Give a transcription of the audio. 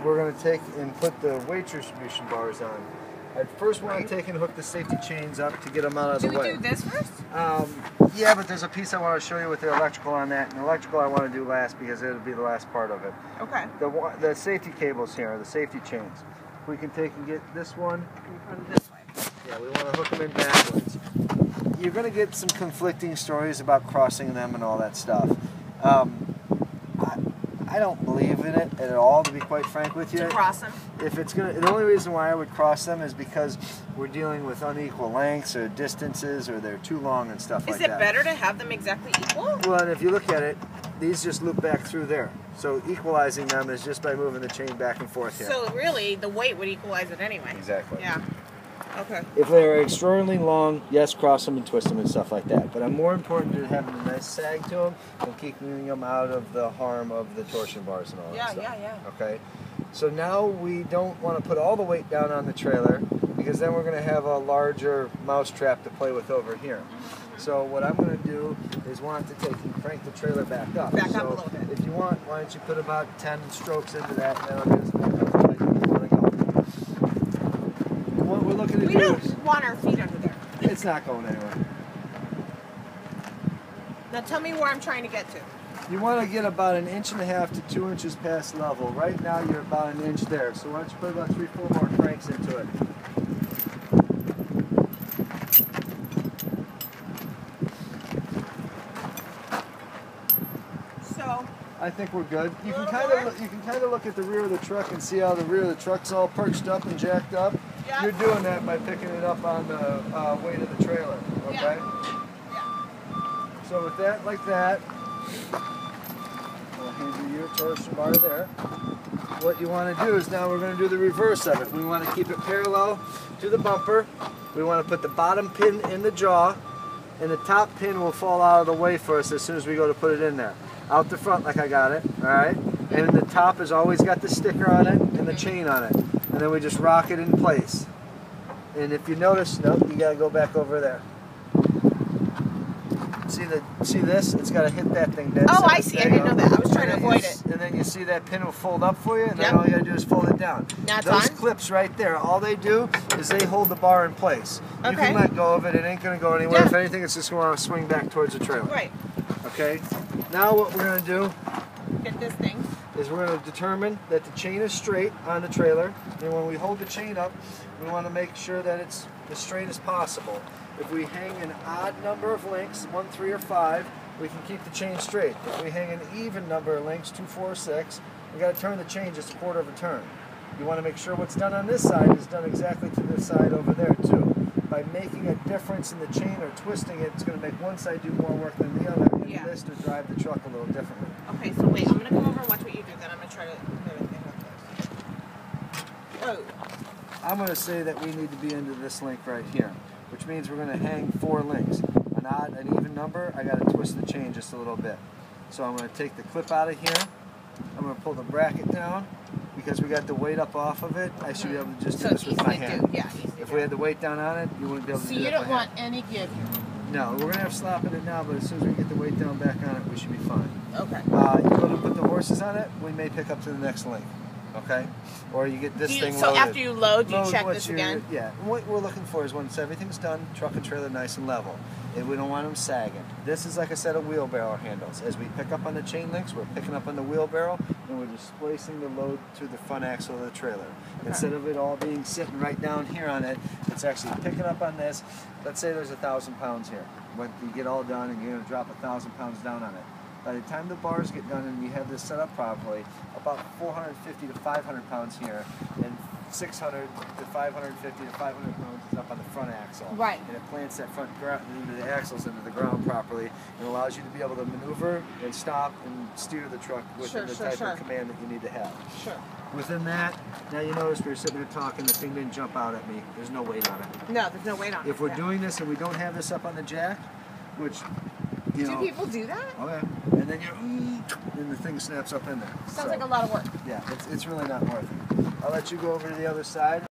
we're going to take and put the weight distribution bars on. I first want to take and hook the safety chains up to get them out of the way. Do we do this first? Yeah, but there's a piece I want to show you with the electrical on that, and the electrical I want to do last because it'll be the last part of it. Okay. The safety cables here, the safety chains. We can take and get this one. Put it this way. Yeah, we want to hook them in backwards. You're going to get some conflicting stories about crossing them and all that stuff. I don't believe in it at all, to be quite frank with you. To cross them? If it's gonna, the only reason why I would cross them is because we're dealing with unequal lengths or distances, or they're too long and stuff like that. Is it better to have them exactly equal? Well, and if you look at it, these just loop back through there. So equalizing them is just by moving the chain back and forth here. So really, the weight would equalize it anyway. Exactly. Yeah. Okay. If they're extraordinarily long, yes, cross them and twist them and stuff like that. But I'm more important to having a nice sag to them and keeping them out of the harm of the torsion bars and all that stuff. Yeah. Okay. So now we don't want to put all the weight down on the trailer, because then we're going to have a larger mouse trap to play with over here. So what I'm going to do is want to take and crank the trailer back up. Back up a little bit. If you want, why don't you put about 10 strokes into that, and that'll get us back up to where you want to go. What we're looking to We do don't is, want our feet under there. it's not going anywhere. Now tell me where I'm trying to get to. You want to get about 1.5 inches to 2 inches past level. Right now you're about 1 inch there. So why don't you put about 3-4 more cranks into it. So I think we're good. You can kind of look at the rear of the truck and see how the rear of the truck's all perched up and jacked up. Yeah. You're doing that by picking it up on the weight of the trailer. Okay. Yeah. So with that, like that, we'll hand you your torsion bar there. What you want to do is now we're going to do the reverse of it. We want to keep it parallel to the bumper. We want to put the bottom pin in the jaw, and the top pin will fall out of the way for us as soon as we go to put it in there. Out the front like I got it, alright? And the top has always got the sticker on it and the chain on it. And then we just rock it in place. And if you notice, nope, you got to go back over there. See this? It's got to hit that thing dead Oh, center. I see. I didn't know that. I was trying to avoid it. And then you see that pin will fold up for you, and then all you got to do is fold it down. Now it's Those on? clips right there, all they do is they hold the bar in place. You Okay. can let go of it. It ain't going to go anywhere. Yeah. If anything, it's just going to swing back towards the trailer. Right. Okay? Now what we're going to do Get this thing. is we're going to determine that the chain is straight on the trailer, and when we hold the chain up, we want to make sure that it's as straight as possible. If we hang an odd number of links, 1, 3, or 5, we can keep the chain straight. If we hang an even number of links, 2, 4, 6, we got to turn the chain just a quarter of a turn. You want to make sure what's done on this side is done exactly to this side over there too. By making a difference in the chain or twisting it, it's going to make one side do more work than the other, and list or drive the truck a little differently. Okay, so wait, I'm going to come over and watch what you do, then I'm going to try to do everything like this. Oh. I'm going to say that we need to be into this link right here, which means we're going to hang 4 links. An odd, an even number, I got to twist the chain just a little bit. So I'm going to take the clip out of here. I'm going to pull the bracket down. Because we got the weight up off of it, I should be able to just do this with my hand. If we had the weight down on it, you wouldn't be able to do that. So you don't want any give here? No, we're going to have slop in it now, but as soon as we get the weight down back on it, we should be fine. Okay. You go to put the horses on it, we may pick up to the next link. Okay? Or you get this thing loaded. So after you load, you check this again? Yeah. What we're looking for is once everything's done, truck and trailer nice and level. And we don't want them sagging. This is like a set of wheelbarrow handles. As we pick up on the chain links, we're picking up on the wheelbarrow, and we're displacing the load to the front axle of the trailer. Okay. Instead of it all being sitting right down here on it, it's actually picking up on this. Let's say there's 1,000 pounds here. When you get all done and you're going to drop 1,000 pounds down on it. By the time the bars get done and you have this set up properly, about 450 to 500 pounds here, and 600 to 550 to 500 pounds is up on the front axle. Right. And it plants that front into the axles into the ground properly, and allows you to be able to maneuver and stop and steer the truck within the type of command that you need to have. Sure. Within that, now you notice we were sitting there talking, the thing didn't jump out at me. There's no weight on it. No, there's no weight on it. If we're doing this and we don't have this up on the jack, which, you know. Do people do that? Oh yeah. And then and the thing snaps up in there. Sounds like a lot of work. Yeah, it's really not worth it. I'll let you go over to the other side.